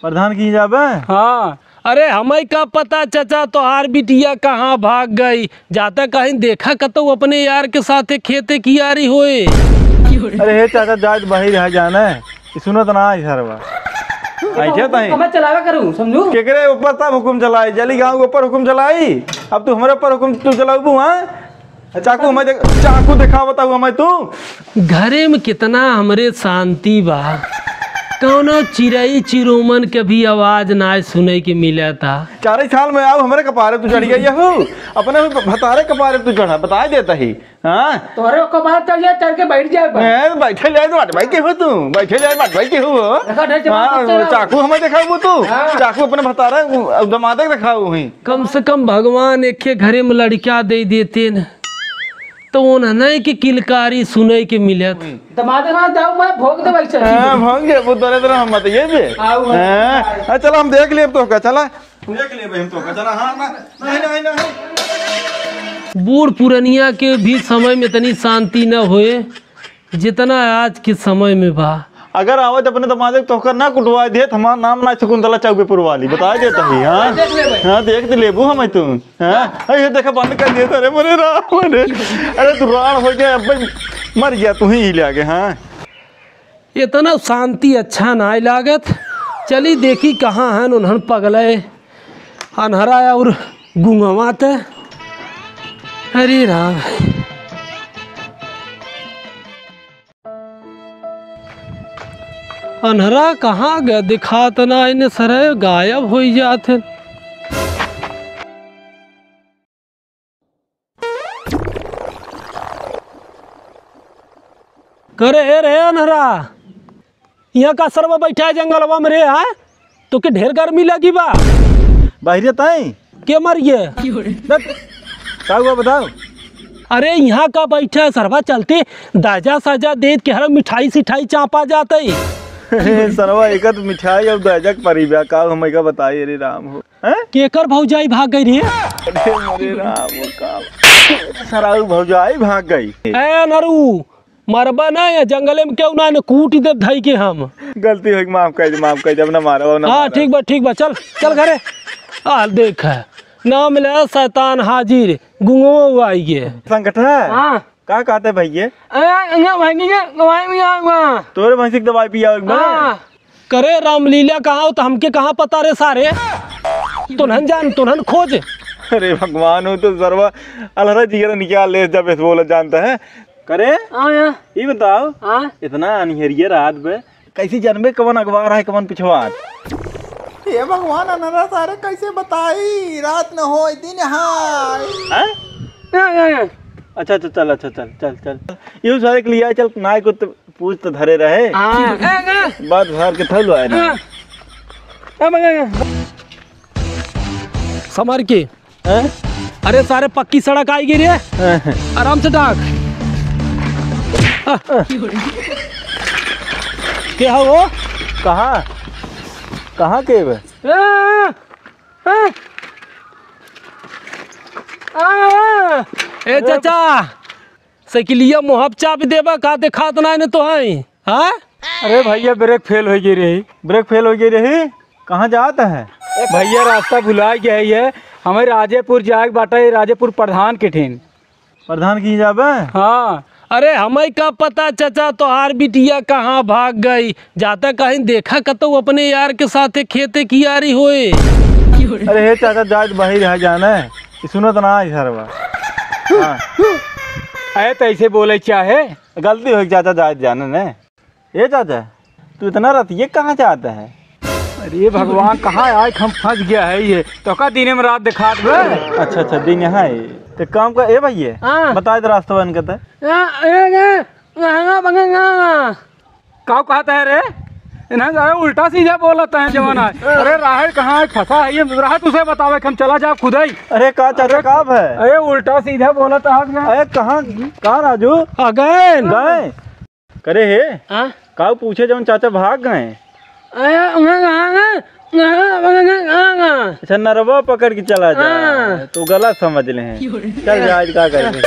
प्रधान की जाबे। हाँ, अरे हमें का पता चचा तोहार बिटिया कहाँ भाग गई। जाता कहीं देखा कतो अपने यार के साथे खेते की यारी होए। अरे हे चाचा जात बाहर रह जाना है, सुनो तो ना सरवा ऐसे तही मैं चलावा करूं समझू केकरे ऊपर तब हुकुम चलाई, जली गांव के ऊपर हुकुम चलाई, अब तू हमारे ऊपर हुकुम तू चलाबू। हां चाकू हमें चाकू दिखा बताऊ हमें तू। घरे में कितना हमरे शांति बा, कौनो चिड़ई चिरोमन के भी आवाज ना सुने के मिला था। 4 साल में आओ हमारे कपारे तू चढ़ गई हो, अपने भतारे कपारे तू चढ़ा बता देता ही। हां तोरे कपार चढ़ के बैठ जाए मैं बैठे ले तो भाई के हो तू, बैठे ले भाई के हो। हां चाकू हमें दिखाऊ तू, चाकू अपने भतारे दमादे दिखाऊ ही। कम से कम भगवान एक घरे में लड़का दे देते न तो नहीं कि किलकारी सुने के मिलत। दमादे हां जाऊ मैं भोग दे भाई। हां भोग दे वो तोरे तरह हम मत ये बे। हां चलो हम देख लेब तो का, चला देख लेब हम तो का, चला। हां नहीं नहीं नहीं बूढ़ पुरनिया के भी समय में इतनी शांति न होए जितना आज के समय में बा। अगर आवत अपने दमादे तोहकर ना कुटवा दे हमारा नाम ना शकुंतला चौकीपुर वाली बता देता ही। हां हां देख दे लेबू हम तू। हां ये देखा बंद कर दिया रे मोरे राम रे। अरे तू राण हो गया, अब मर गया तू ही ले आगे। हां इतना शांति अच्छा ना लागत। चली देखी कहाँ है उन्हन पगले अनहरा और गुंगवात। अरे राम अनहरा कहाँ गया दिखात ना, इन्हें सरे गायब हो जाते। करे रे अनहरा यहाँ का सरवा बैठा है जंगलवा में रे। है तो के ढेर गर्मी लगी बा बाहर ताई के मरिए का हुआ बताओ। अरे यहाँ का बैठा है सरवा, चलते दाजा साजा दे के हर मिठाई सिठाई चापा जाते। सरवा एक मिठाई और दजक परिबा का हम का बताइए रे राम हो। हैं केकर भौजाई भाग गई रे। अरे मोरे राम हो का सराऊ भौजाई भाग गई। ए नरू मरबा ना या जंगले में क्यों ना कूट दे धई के हम। गलती हो माफ कर दे अब ना मारो ना। हाँ ठीक बा चल चल घरे। आ देख नाम ले शैतान हाजिर गुंगो आई गे संकट है। हां का कहते भैया तोरे भैंसी की दवाई पिया। करे रामलीला कहाँ हो तो हमके कहाँ पता रे सारे। तुनहन जान तुनहन खोज। अरे भगवान हो तो सरवा अलहरा जिगर निकाल ले जब इस बोला जानता है। करे ये बताओ इतना अनहरिया रात में कैसी जानबे कवन अखबार है कवन पिछवाड़। ये भगवान अनरा सारे कैसे बताई, रात न हो दिन हाय। अच्छा चल ये सारे के लिए चल नाय को तो पूछ तो धरे रहे बात भर के थल आए ना समर के। अरे सारे पक्की सड़क आई गई रे, आराम से डाक। क्या हो कहाँ के बे? ए चाचा साइकिलिया मोहब चाप देबा का दिखात ना ने तो है। हाँ अरे भैया ब्रेक फेल हो गई रही। कहाँ जाता है भैया रास्ता भुला गया है। हमें राजेपुर जाए बाटा, राजेपुर प्रधान के ठेन। प्रधान की जाबे। हाँ अरे हमें का पता चचा तोहार बिटिया कहाँ भाग गई। जाता कहीं देखा कतो अपने यार के साथे खेते की यारी होए। अरे हे चाचा जात बाहर रह जाना है, सुनो तो ना सरवा। अरे तो ऐसे बोले चाहे गलती हो चाचा जात जाने ने। ये चाचा तू इतना रतिये कहाँ चाहता है। अरे भगवान कहाँ आए हम फंस गया है ये तो का दिन में रात दिखा दे। अच्छा दिन यहाँ है तो काम का ए भैया बता दे रास्ता बन कहता का कहता है रे इन्हें उल्टा सीधा बोलता है जवाना। अरे राहर कहाँ फंसा है ये राहत उसे बतावे हम चला जा खुद ही। अरे का चाचा काब है। अरे उल्टा सीधा बोलता है। अरे कहाँ राजू गए करे हे का पूछे जब चाचा भाग गए। अच्छा नरवा पकड़ के चला जा तो गलत समझ ले हैं। चल आज क्या करेंगे।